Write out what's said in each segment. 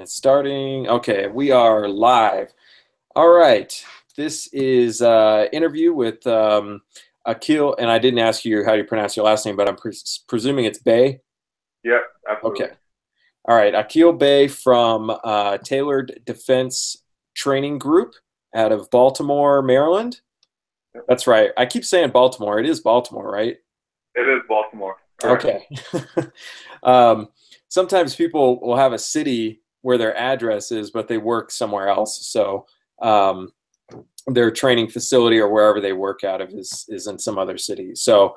It's starting. Okay, we are live. All right. This is interview with Akil, and I didn't ask you how you pronounce your last name, but I'm presuming it's Bay. Yep, absolutely. Okay. All right. Akil Bay from Tailored Defense Training Group out of Baltimore, Maryland. Yep. That's right. I keep saying Baltimore. It is Baltimore, right? It is Baltimore. Correct. Okay. um, Sometimes people will have a city where their address is, but they work somewhere else. So um, their training facility or wherever they work out of is in some other city. So,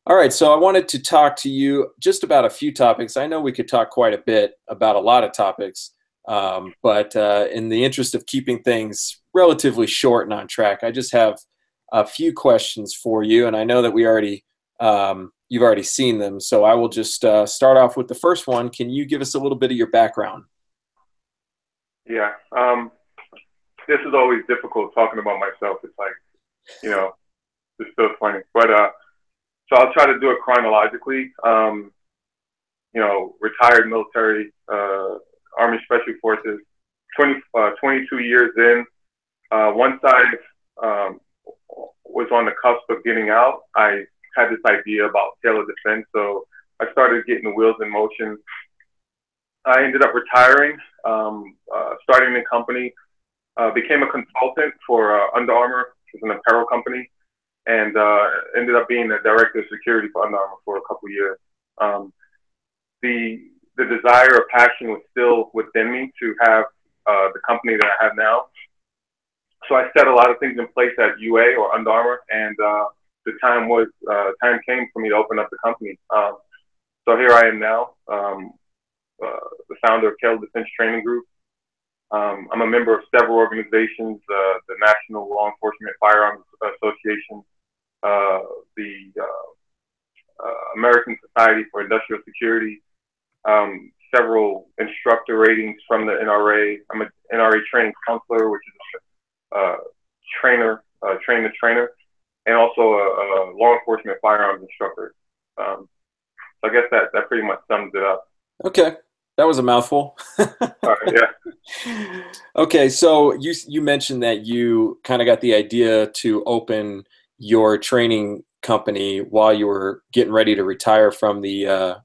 all right. So I wanted to talk to you just about a few topics. I know we could talk quite a bit about a lot of topics, but in the interest of keeping things relatively short and on track, I just have a few questions for you. And I know that you've already seen them. So I will just start off with the first one. Can you give us a little bit of your background? Yeah. This is always difficult talking about myself. It's like, you know, it's so funny. But so I'll try to do it chronologically. Retired military, Army Special Forces, 22 years in. Once I was on the cusp of getting out, I had this idea about tailored defense. So I started getting the wheels in motion. I ended up retiring, starting a company, became a consultant for Under Armour, which is an apparel company, and ended up being the director of security for Under Armour for a couple of years. The desire or passion was still within me to have the company that I have now. So I set a lot of things in place at UA or Under Armour, and the time came for me to open up the company. So here I am now, the founder of Tailored Defense Training Group. I'm a member of several organizations, the National Law Enforcement Firearms Association, the American Society for Industrial Security, several instructor ratings from the NRA. I'm an NRA training counselor, which is a trainer, and also a law enforcement firearms instructor. So I guess that pretty much sums it up. Okay. That was a mouthful. Yeah. Okay, so you mentioned that you kind of got the idea to open your training company while you were getting ready to retire from the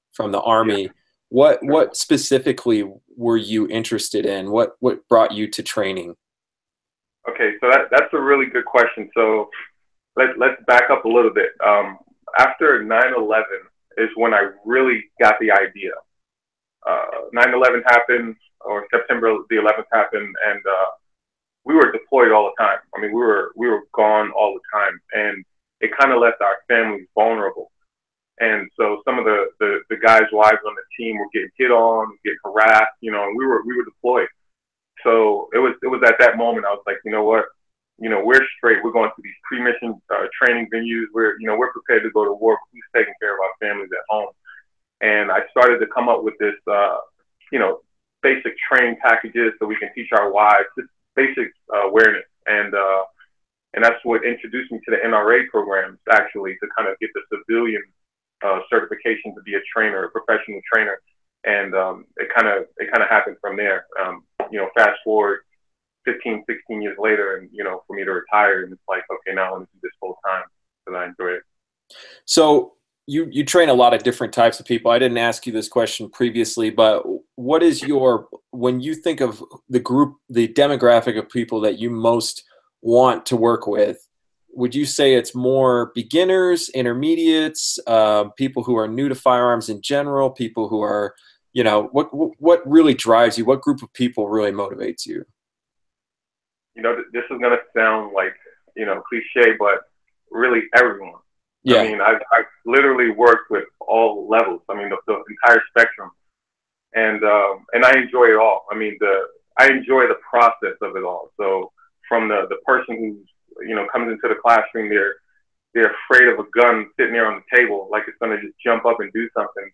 Army. Yeah. What specifically were you interested in? What brought you to training? Okay, so that's a really good question. So let's back up a little bit. After 9/11 is when I really got the idea. 9/11 happened, or September the 11th happened, and we were deployed all the time. I mean, we were gone all the time, and it kind of left our families vulnerable. And so some of the guys' wives on the team were getting hit on, getting harassed, and we were deployed. So it was at that moment I was like, you know what, we're straight. We're going to these pre-mission training venues. We're prepared to go to war. Who's taking care of our families at home? And I started to come up with this, basic training packages so we can teach our wives just basic awareness. And that's what introduced me to the NRA programs, actually, to kind of get the civilian certification to be a trainer, a professional trainer. And it kind of happened from there. Fast forward 15, 16 years later, and for me to retire, and it's like, okay, now I want to do this full time because I enjoy it. So you train a lot of different types of people. I didn't ask you this question previously, but what is when you think of the group, the demographic of people that you most want to work with, would you say it's more beginners, intermediates, people who are new to firearms in general, people who are, what really drives you? What group of people really motivates you? This is going to sound like, cliche, but really everyone. Yeah. I mean, I've literally worked with all levels. I mean, the entire spectrum, and I enjoy it all. I mean, I enjoy the process of it all. So from the person who's comes into the classroom, they're afraid of a gun sitting there on the table, like it's going to just jump up and do something,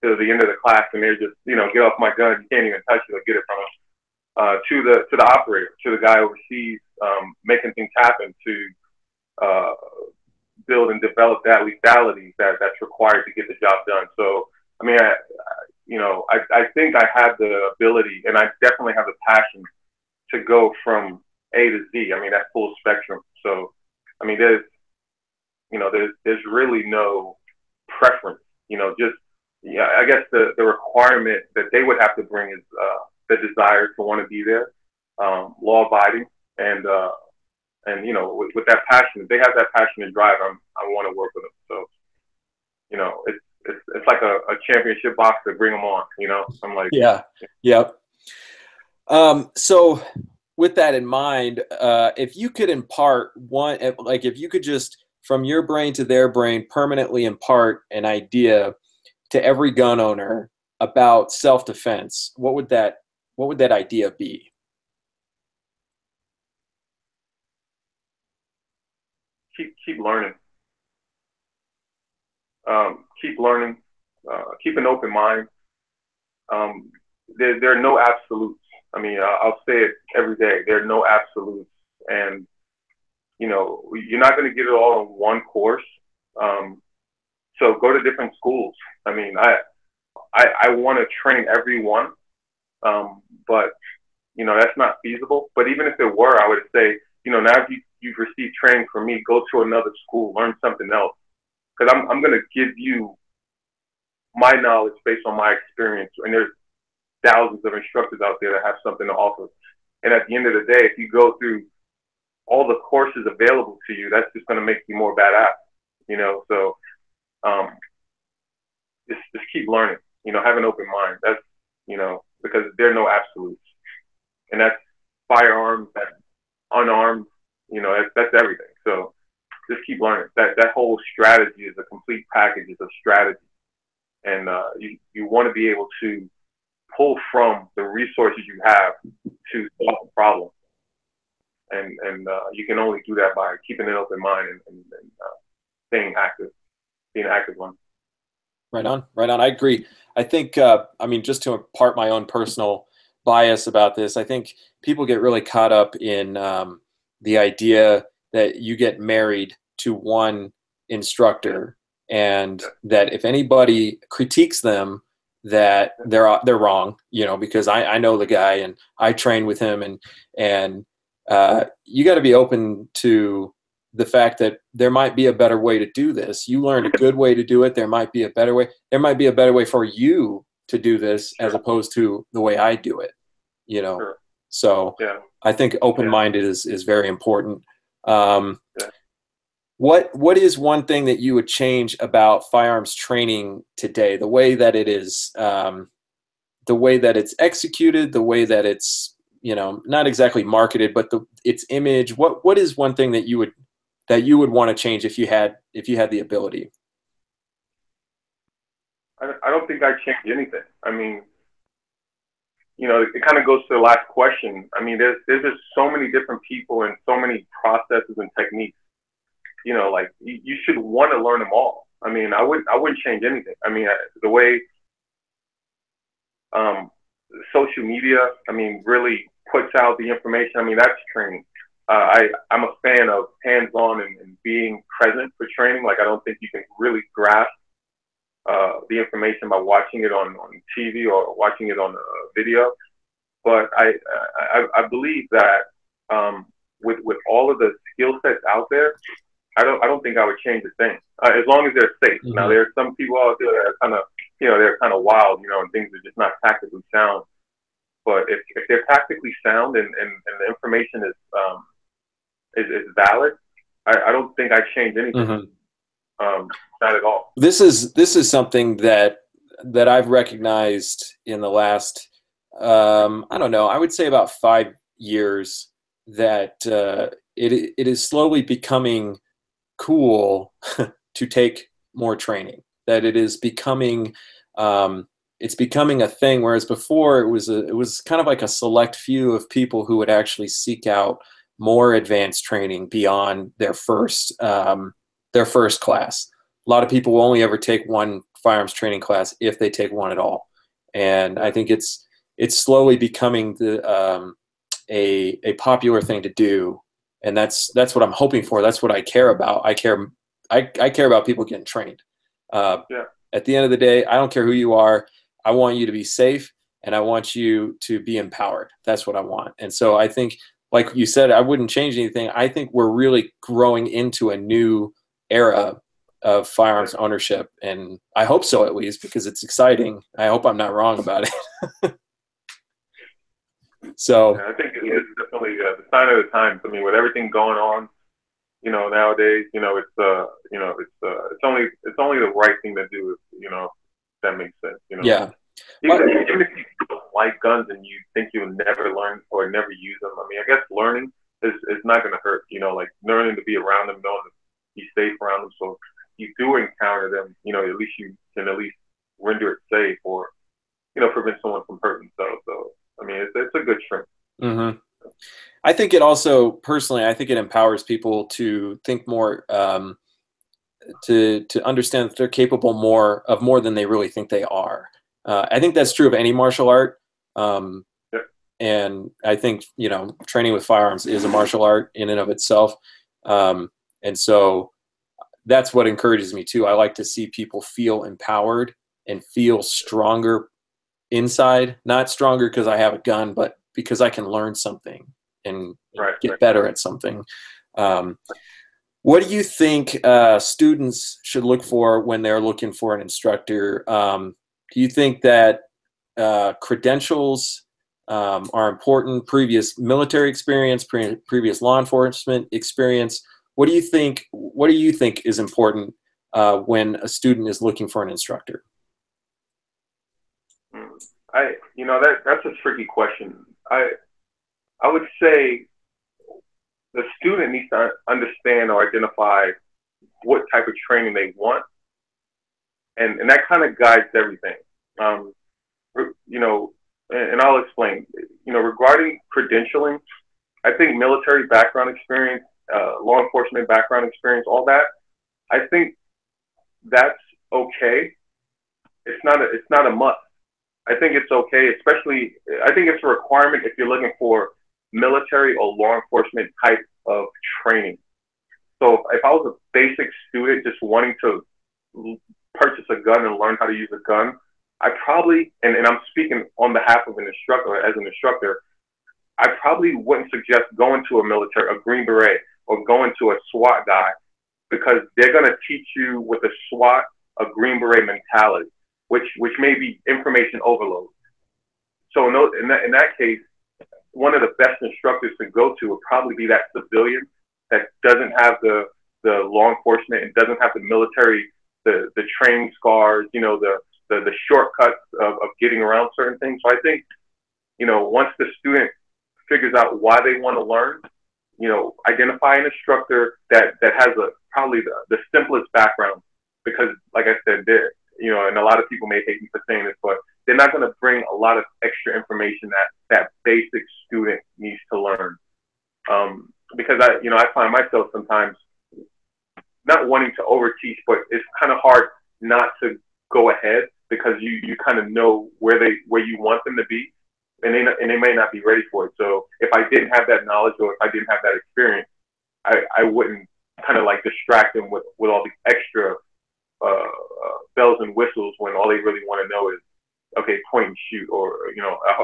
to the end of the class, and they're just get off my gun. You can't even touch it or get it from them. To the operator, to the guy overseas, making things happen, to build and develop that lethality that's required to get the job done. So, I mean, I think I have the ability, and I definitely have the passion to go from A to Z. I mean, that full spectrum. So, I mean, there's really no preference. Just yeah. I guess the requirement that they would have to bring is the desire to want to be there, law abiding, and with that passion, if they have that passion and drive, I want to work with them. So it's like a championship boxer. Bring them on. I'm like, Yeah. Yep. So with that in mind, if you could impart one, like if you could just from your brain to their brain permanently impart an idea to every gun owner about self-defense, what would that idea be? keep learning. Keep learning. Keep an open mind. There are no absolutes. I mean, I'll say it every day. There are no absolutes, and you're not going to get it all in one course. So go to different schools. I mean, I want to train everyone, but that's not feasible. But even if it were, I would say, now you've received training from me, go to another school, learn something else, because I'm going to give you my knowledge based on my experience, and there's thousands of instructors out there that have something to offer. And at the end of the day, if you go through all the courses available to you, that's just going to make you more badass. So just keep learning. Have an open mind. That's because there are no absolutes, and that's firearms, that's unarmed. That's everything. So just keep learning. That whole strategy is a complete package. It's a strategy, and you want to be able to pull from the resources you have to solve a problem, and you can only do that by keeping an open mind and staying active, being an active one. Right on, right on. I agree. I think, I mean, just to impart my own personal bias about this, I think people get really caught up in the idea that you get married to one instructor, and that if anybody critiques them, that they're wrong. Because I know the guy and I train with him, and you got to be open to the fact that there might be a better way to do this. You learned a good way to do it. There might be a better way. There might be a better way for you to do this as opposed to the way I do it, Sure. So Yeah. I think open-minded is very important. Yeah. What is one thing that you would change about firearms training today? The way that it is, the way that it's executed, the way that it's, not exactly marketed, but its image. What is one thing that you would want to change if you had the ability? I don't think I'd change anything. I mean, it kind of goes to the last question. I mean, there's just so many different people and so many processes and techniques. Like you should want to learn them all. I mean, I wouldn't change anything. I mean, the way social media, I mean, really puts out the information. I mean, that's training. I'm a fan of hands-on and being present for training. Like, I don't think you can really grasp the information by watching it on TV or watching it on a video. But I believe that with all of the skill sets out there, I don't think I would change a thing as long as they're safe. Mm-hmm. Now, there are some people out there that are kind of they're kind of wild, and things are just not tactically sound. But if they're tactically sound and the information is valid, I don't think I change anything. Mm-hmm. Not at all. This is something that I've recognized in the last I don't know, I would say about 5 years, that it is slowly becoming cool to take more training. That it is becoming it's becoming a thing, whereas before it was kind of like a select few of people who would actually seek out more advanced training beyond their first class. A lot of people will only ever take one firearms training class, if they take one at all. And I think it's slowly becoming a popular thing to do, and that's what I'm hoping for. That's what I care about. I care about people getting trained. At the end of the day, I don't care who you are. I want you to be safe, and I want you to be empowered. That's what I want. And so I think, like you said, I wouldn't change anything. I think we're really growing into a new era of firearms ownership, and I hope so, at least, because it's exciting. I hope I'm not wrong about it. So I think it's definitely the sign of the times. I mean, with everything going on, nowadays, it's only the right thing to do. If that makes sense. yeah. Even if you don't like guns and you think you'll never learn or never use them, I mean, I guess learning is not going to hurt. Like learning to be around them, knowing to be safe around them. So if you do encounter them, at least you can at least render it safe or prevent someone from hurting themselves. So I mean, it's a good trend. Mm-hmm. I think it also, personally, I think it empowers people to think more, to understand that they're capable more than they really think they are. I think that's true of any martial art. And I think, training with firearms is a martial art in and of itself. And so that's what encourages me too. I like to see people feel empowered and feel stronger inside, not stronger because I have a gun, but because I can learn something and get better at something. What do you think students should look for when they're looking for an instructor? Do you think that credentials are important, previous military experience, previous law enforcement experience? What do you think is important when a student is looking for an instructor? That's a tricky question. I would say the student needs to understand or identify what type of training they want, and that kind of guides everything. And I'll explain. Regarding credentialing, I think military background experience, law enforcement background experience, all that, I think that's okay. It's not a must. I think it's okay, especially I think it's a requirement if you're looking for military or law enforcement type of training. So if I was a basic student just wanting to purchase a gun and learn how to use a gun, I probably, and I'm speaking on behalf of an instructor, as an instructor, I probably wouldn't suggest going to a Green Beret, or going to a SWAT guy, because they're going to teach you with a SWAT, a Green Beret mentality, which may be information overload. So in that case, one of the best instructors to go to would probably be that civilian that doesn't have the law enforcement and doesn't have the military, the training scars, the shortcuts of getting around certain things. So I think, once the student figures out why they want to learn, identify an instructor that has probably the simplest background, because like I said, and a lot of people may hate me for saying this, but they're not going to bring a lot of extra information that basic student needs to learn. Because I find myself sometimes not wanting to overteach, but it's kind of hard not to go ahead, because you kind of know where you want them to be, and they may not be ready for it. So if I didn't have that knowledge, or if I didn't have that experience, I wouldn't kind of like distract them with all the extra bells and whistles, when all they really want to know is, okay, point and shoot, or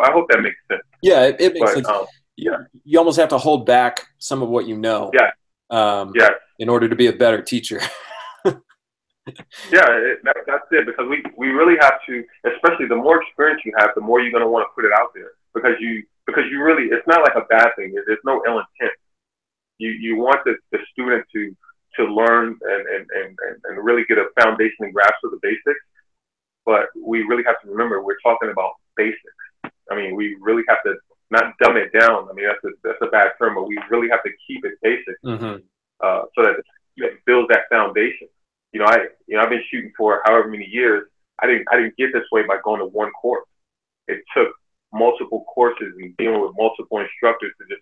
I hope that makes sense. Yeah, it makes sense. You almost have to hold back some of what you know. Yeah. In order to be a better teacher. That's it, because we really have to, especially the more experience you have, the more you're going to want to put it out there, because you really, it's not like a bad thing. There's no ill intent. You want the student to learn and really get a foundation and grasp of the basics, but we really have to remember we're talking about basics. I mean, we really have to not dumb it down. I mean, that's a bad term, but we really have to keep it basic, so that it builds that foundation. I've been shooting for however many years. I didn't get this way by going to one course. It took multiple courses and dealing with multiple instructors to just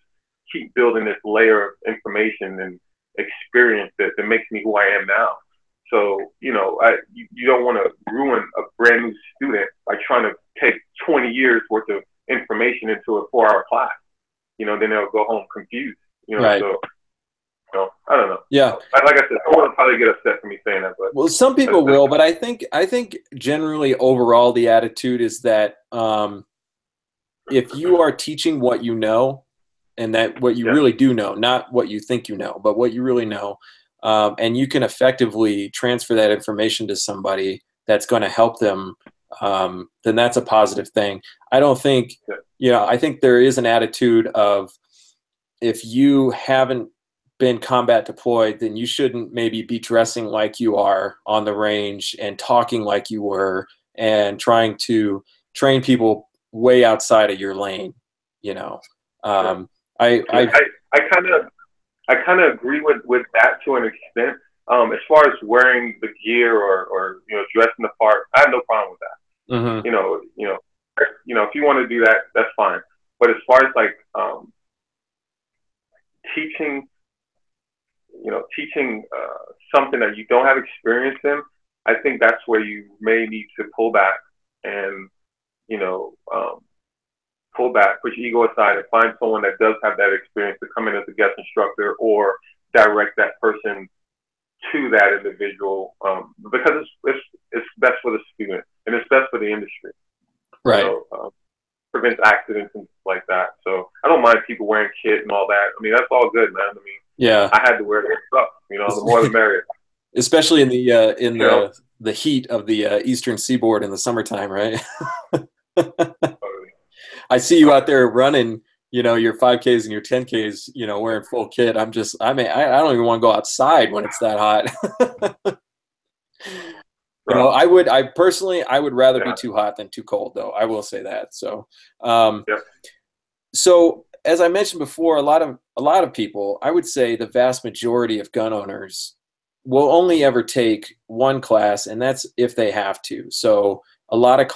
keep building this layer of information and experience that makes me who I am now. So, you don't want to ruin a brand new student by trying to take 20 years worth of information into a 4-hour class. Then they'll go home confused. Right. So I don't know. Yeah. Like I said, someone will probably get upset for me saying that, but Well, some people will, but I think generally overall the attitude is that if you are teaching what you know, and that what you yeah, really do know, not what you think you know, but what you really know, and you can effectively transfer that information to somebody that's going to help them, then that's a positive thing. I don't think, I think there is an attitude of, if you haven't been combat deployed, then you shouldn't maybe be dressing like you are on the range and talking like you were and trying to train people way outside of your lane. You know, um, I, I, I kind of agree with that to an extent. As far as wearing the gear or dressing the part, I have no problem with that. mm-hmm. If you want to do that, that's fine. But as far as like teaching, teaching something that you don't have experience in, I think that's where you may need to pull back and pull back, put your ego aside, and find someone that does have that experience to come in as a guest instructor or direct that person to that individual, because it's best for the student and it's best for the industry. Right. Prevents accidents and like that. So I don't mind people wearing kit and all that. I mean, that's all good, man. I mean, yeah, I had to wear that stuff. The more the merrier. Especially in the heat of the eastern seaboard in the summertime, right? I see you out there running, your 5Ks and your 10Ks, wearing full kit. I don't even want to go outside when it's that hot. I personally would rather be too hot than too cold, though. I will say that. So, so as I mentioned before, a lot of people, I would say the vast majority of gun owners will only ever take one class, and that's if they have to. So a lot of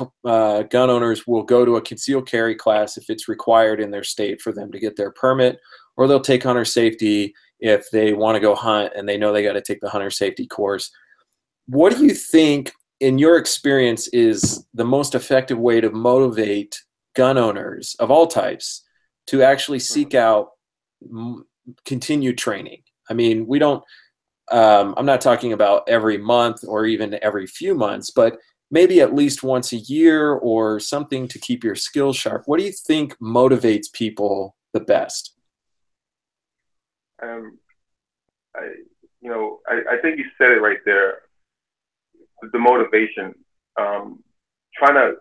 gun owners will go to a concealed carry class if it's required in their state for them to get their permit, or they'll take hunter safety if they want to go hunt and they know they got to take the hunter safety course. What do you think, in your experience, is the most effective way to motivate gun owners of all types to actually seek out continued training? I mean, we don't, I'm not talking about every month or even every few months, but maybe at least once a year or something to keep your skills sharp. What do you think motivates people the best? I think you said it right there. The motivation, trying to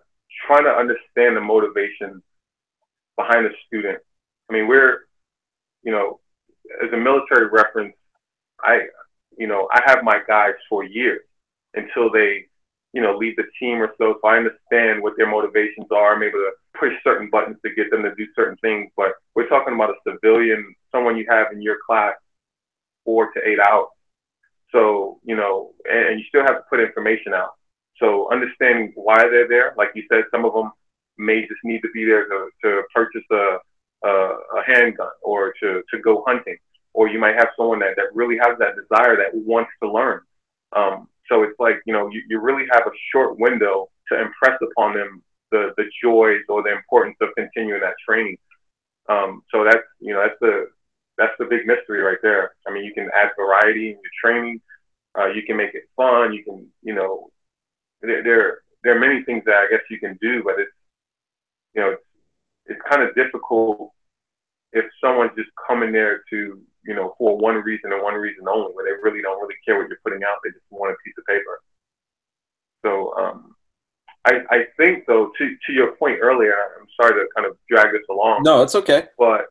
understand the motivation behind the student. I mean, as a military reference, I have my guys for years until they, leave the team or so. So I understand what their motivations are. I'm able to push certain buttons to get them to do certain things. But we're talking about a civilian, someone you have in your class 4 to 8 hours. So, and you still have to put information out. So understanding why they're there, like you said, some of them may just need to be there to purchase a handgun or to go hunting. Or you might have someone that really has that desire, that wants to learn. So it's like, you really have a short window to impress upon them the joys or the importance of continuing that training. So that's the big mystery right there. I mean, you can add variety in your training. You can make it fun. You can, there are many things that I guess you can do, but it's kind of difficult if someone's just coming there to, for one reason and one reason only, where they really don't really care what you're putting out. They just want a piece of paper. So I think, though, to your point earlier, I'm sorry to kind of drag this along. No, it's okay. But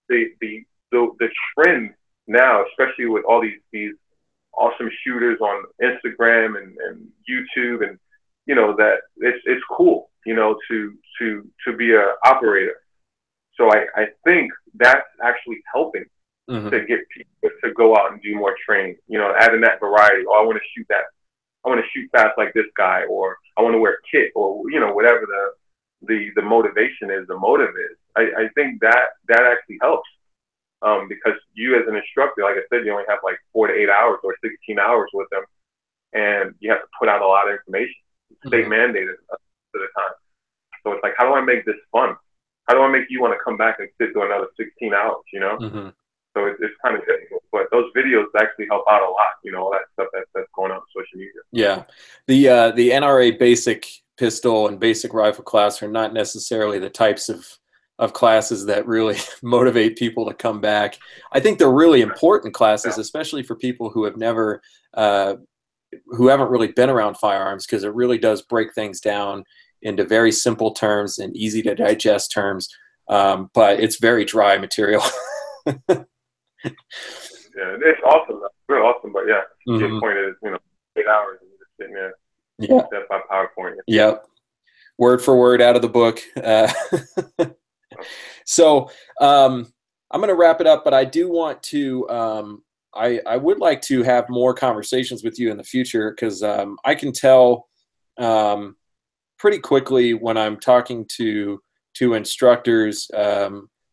the trend now, especially with all these awesome shooters on Instagram and YouTube, and that it's cool, to be an operator. So I think that's actually helping to get people to go out and do more training. Adding that variety. Oh, I want to shoot that. I want to shoot fast like this guy, or I want to wear kit, or whatever the motivation is, the motive is. I think that actually helps. Because you as an instructor, like I said, you only have like 4 to 8 hours or 16 hours with them, and you have to put out a lot of information. It's state mandated to the time. So it's like, how do I make this fun? How do I make you want to come back and sit through another 16 hours, Mm-hmm. So it's kind of difficult. But those videos actually help out a lot. All that stuff that's going on social media. Yeah, the NRA basic pistol and basic rifle class are not necessarily the types of classes that really motivate people to come back. I think they're really important classes, especially for people who have never who haven't really been around firearms, because it really does break things down into very simple terms and easy to digest terms. But it's very dry material. Yeah, it's awesome. It's real awesome. But yeah, Mm-hmm. your point is, 8 hours and you're just sitting there. Yeah. That's my PowerPoint. Yep. Word for word out of the book. So I'm going to wrap it up, but I do want to, I would like to have more conversations with you in the future, because I can tell pretty quickly when I'm talking to instructors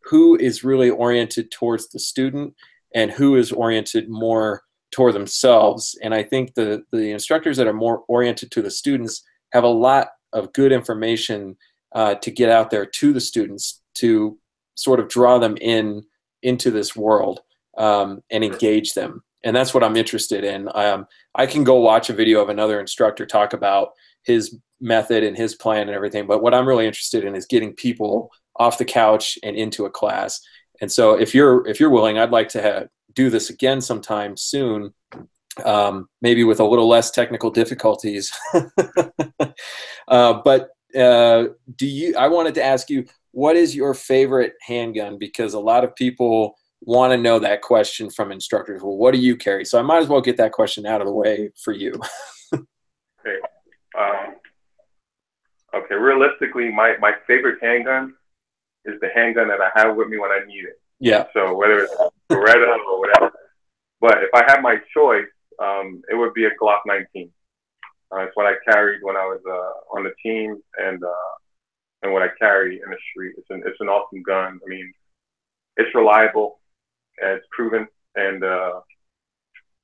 who is really oriented towards the student and who is oriented more toward themselves. And I think the instructors that are more oriented to the students have a lot of good information to get out there to the students, to sort of draw them into this world and engage them. And that's what I'm interested in. I can go watch a video of another instructor talk about his method and his plan and everything, but what I'm really interested in is getting people off the couch and into a class. And so if you're willing, I'd like to do this again sometime soon, maybe with a little less technical difficulties. But I wanted to ask you, what is your favorite handgun? Because a lot of people want to know that question from instructors. Well, what do you carry? So I might as well get that question out of the way for you. Okay. Okay. Realistically, my favorite handgun is the handgun that I have with me when I need it. Yeah. So whether it's Beretta or whatever. But if I had my choice, it would be a Glock 19. It's what I carried when I was on the team, and what I carry in the street. It's an awesome gun. I mean, it's reliable, and it's proven, and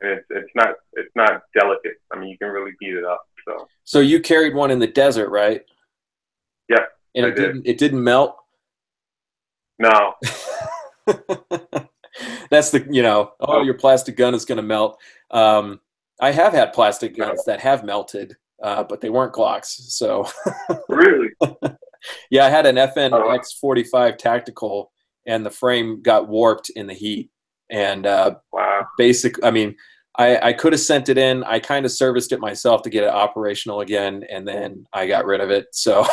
it's not delicate. I mean, you can really beat it up. So you carried one in the desert, right? Yeah. And it didn't melt? No. That's your plastic gun is going to melt. I have had plastic guns that have melted, but they weren't Glocks. So Really? Yeah, I had an FNX45 tactical, and the frame got warped in the heat. And wow. I mean, I could have sent it in. I kind of serviced it myself to get it operational again, and then I got rid of it. So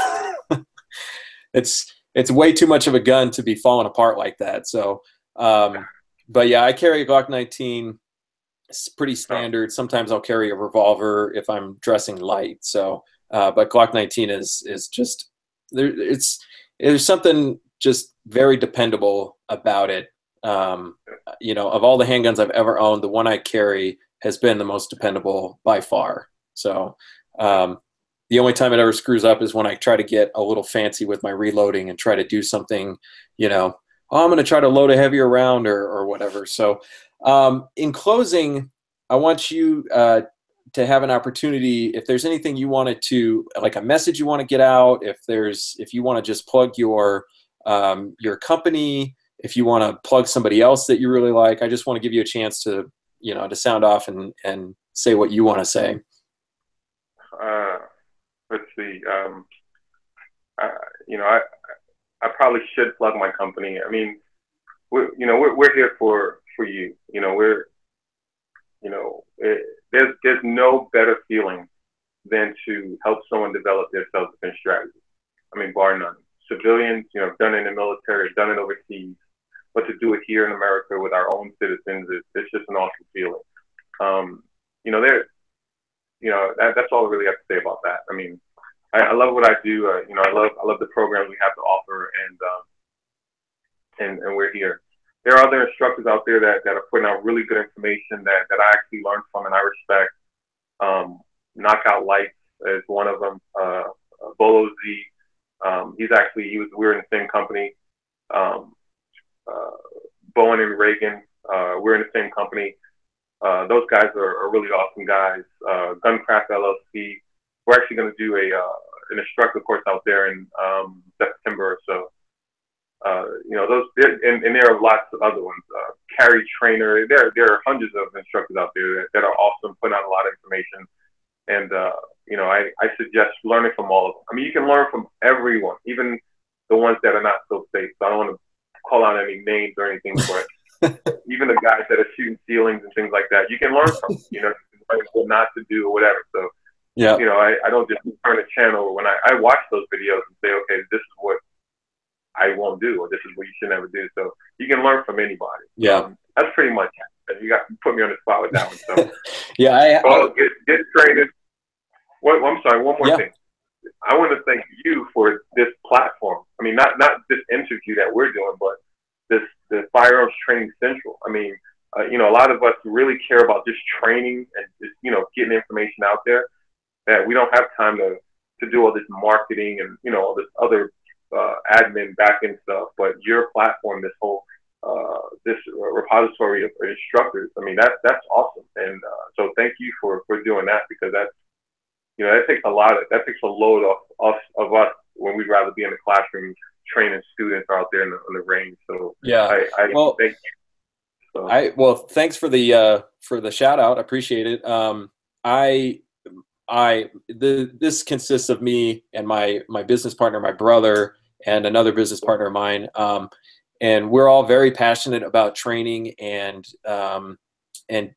it's way too much of a gun to be falling apart like that. So, but yeah, I carry a Glock 19. It's pretty standard. Sometimes I'll carry a revolver if I'm dressing light. So, but Glock 19 is just there. There's something just very dependable about it. Of all the handguns I've ever owned, the one I carry has been the most dependable by far. So, the only time it ever screws up is when I try to get a little fancy with my reloading and try to do something, I'm going to try to load a heavier round or whatever. So, in closing, I want you to have an opportunity, if there's anything you wanted to, like a message you want to get out, if you want to just plug your company, if you want to plug somebody else that you really like, I just want to give you a chance to, to sound off and say what you want to say. Let's see. I probably should plug my company. I mean, we're here for you. There's no better feeling than to help someone develop their self-defense strategy. I mean, bar none. Civilians, have done it in the military, done it overseas, but to do it here in America with our own citizens, it's just an awesome feeling. That's all I really have to say about that. I mean, I love what I do. I love the programs we have to offer, and we're here. There are other instructors out there that are putting out really good information that I actually learned from and I respect. Knockout Lights is one of them. Bolo Z. We're in the same company. Bowen and Reagan, we're in the same company. Those guys are really awesome guys. Guncraft LLC. We're actually going to do an instructor course out there in September or so. Those, and there are lots of other ones. carry trainer. There are hundreds of instructors out there that are awesome, putting out a lot of information. And, I suggest learning from all of them. I mean, you can learn from everyone, even the ones that are not so safe. So I don't want to call out any names or anything, but even the guys that are shooting ceilings and things like that, you can learn from, what not to do or whatever. So, yeah, I don't just turn a channel when I watch those videos and say, okay, this is what I won't do, or this is what you should never do. So you can learn from anybody. Yeah. That's pretty much it. You got to put me on the spot with that one. So yeah, get trained. I'm sorry, one more thing. I want to thank you for this platform. I mean, not this interview that we're doing, but the Firearms Training Central. I mean, a lot of us really care about just training and just, getting information out there, that we don't have time to do all this marketing and, all this other admin back-end stuff. But your platform, this whole this repository of instructors, I mean, that's awesome. And so thank you for doing that, because that takes a load off of us when we'd rather be in the classroom training students out there in the range. So yeah. Well, thank you. So. Thanks for the shout out. I appreciate it. This consists of me and my business partner, my brother, and another business partner of mine. And we're all very passionate about training and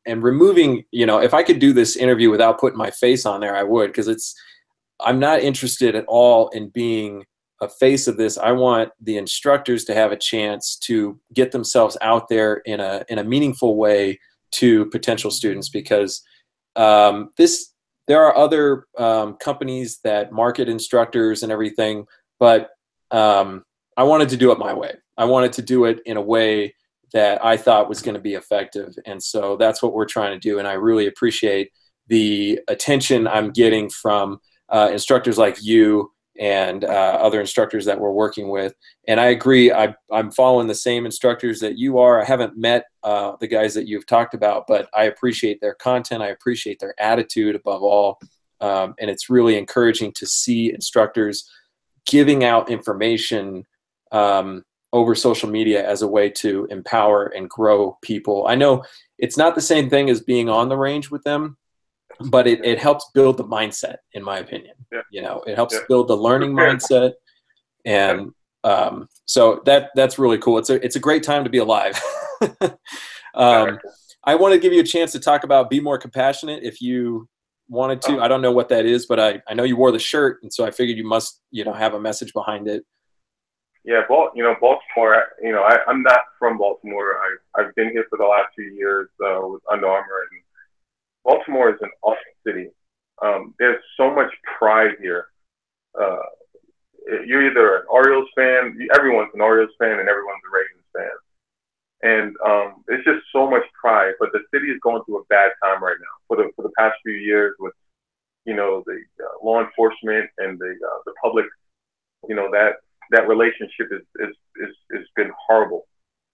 removing, if I could do this interview without putting my face on there, I would, because I'm not interested at all in being a face of this. I want the instructors to have a chance to get themselves out there in a meaningful way to potential students, because there are other companies that market instructors and everything, but I wanted to do it my way. I wanted to do it in a way that I thought was going to be effective. And so that's what we're trying to do. And I really appreciate the attention I'm getting from instructors like you and other instructors that we're working with. And I agree, I'm following the same instructors that you are. I haven't met the guys that you've talked about, but I appreciate their content. I appreciate their attitude above all. And it's really encouraging to see instructors giving out information over social media as a way to empower and grow people. I know it's not the same thing as being on the range with them, but it helps build the mindset, in my opinion. Yeah. It helps build the learning mindset. And so that's really cool. It's a great time to be alive. I want to give you a chance to talk about Be More Compassionate if you wanted to. I don't know what that is, but I know you wore the shirt, and so I figured you must, have a message behind it. Yeah, Baltimore. I'm not from Baltimore. I've been here for the last few years with Under Armour, and Baltimore is an awesome city. There's so much pride here. You're either an Orioles fan, everyone's an Orioles fan, and everyone's a Ravens fan. And it's just so much pride. But the city is going through a bad time right now. For the past few years, with the law enforcement and the public, that relationship is been horrible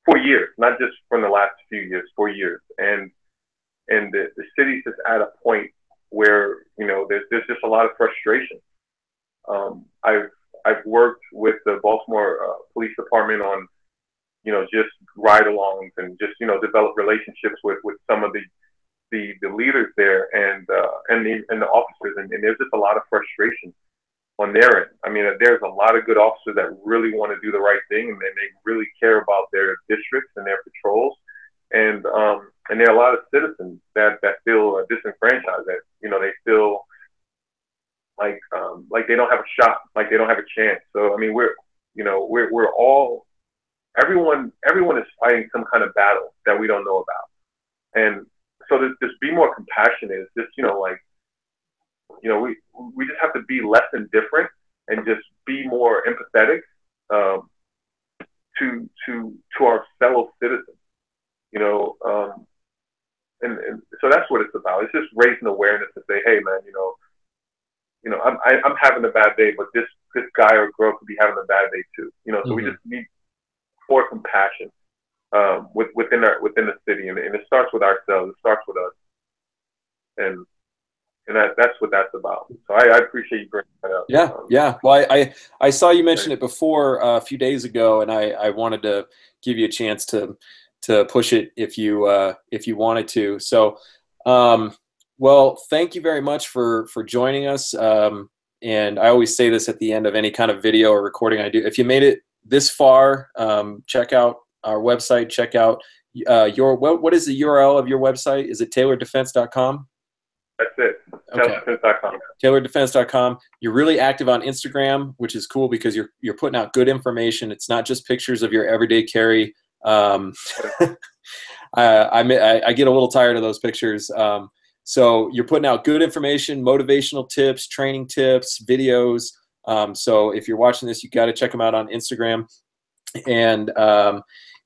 for years, not just from the last few years, for years. And the city's just at a point where there's just a lot of frustration. I've worked with the Baltimore Police Department on just ride-alongs and just develop relationships with some of the leaders there and the officers, and there's just a lot of frustration on their end. I mean, there's a lot of good officers that really want to do the right thing, and they really care about their districts and their patrols. And there are a lot of citizens that feel disenfranchised, that they feel like they don't have a shot, like they don't have a chance. So I mean, we're all, everyone is fighting some kind of battle that we don't know about. And so this Be More Compassionate is just we just have to be less indifferent and just be more empathetic to our fellow citizens. And so that's what it's about. It's just raising awareness to say, hey man, I'm having a bad day, but this guy or girl could be having a bad day too. So we just need more compassion within the city, and it starts with ourselves. It starts with us, and that's what that's about. So I appreciate you bringing that up. Yeah. Well, I saw you mention it before a few days ago, and I wanted to give you a chance to to push it if you wanted to. So, well, thank you very much for joining us. And I always say this at the end of any kind of video or recording I do. If you made it this far, check out our website. Check out what is the URL of your website? Is it tailoreddefense.com? That's it. Okay. Tailoreddefense.com. Tailoreddefense.com. You're really active on Instagram, which is cool because you're putting out good information. It's not just pictures of your everyday carry. I get a little tired of those pictures. So you're putting out good information, motivational tips, training tips, videos. So if you're watching this, you got to check them out on Instagram. And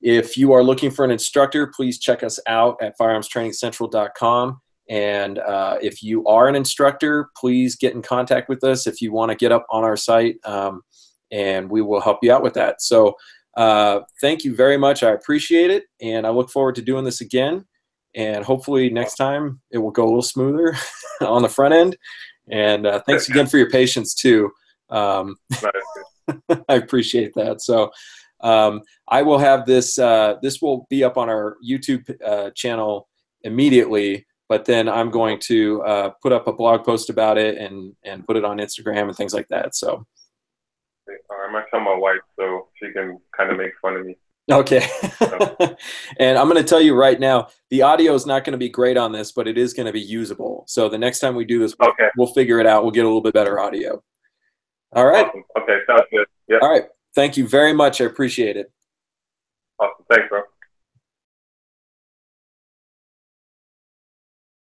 if you are looking for an instructor, please check us out at firearmstrainingcentral.com. And if you are an instructor, please get in contact with us if you want to get up on our site, and we will help you out with that. So thank you very much. I appreciate it, and I look forward to doing this again. And hopefully next time it will go a little smoother on the front end. And thanks again for your patience too. I appreciate that. So I will have this. This will be up on our YouTube channel immediately. But then I'm going to put up a blog post about it and put it on Instagram and things like that. So I might tell my wife so she can kind of make fun of me. Okay. And I'm going to tell you right now, the audio is not going to be great on this, but it is going to be usable. So the next time we do this, we'll figure it out. We'll get a little bit better audio. All right. Awesome. Okay, sounds good. Yeah. All right. Thank you very much. I appreciate it. Awesome. Thanks, bro.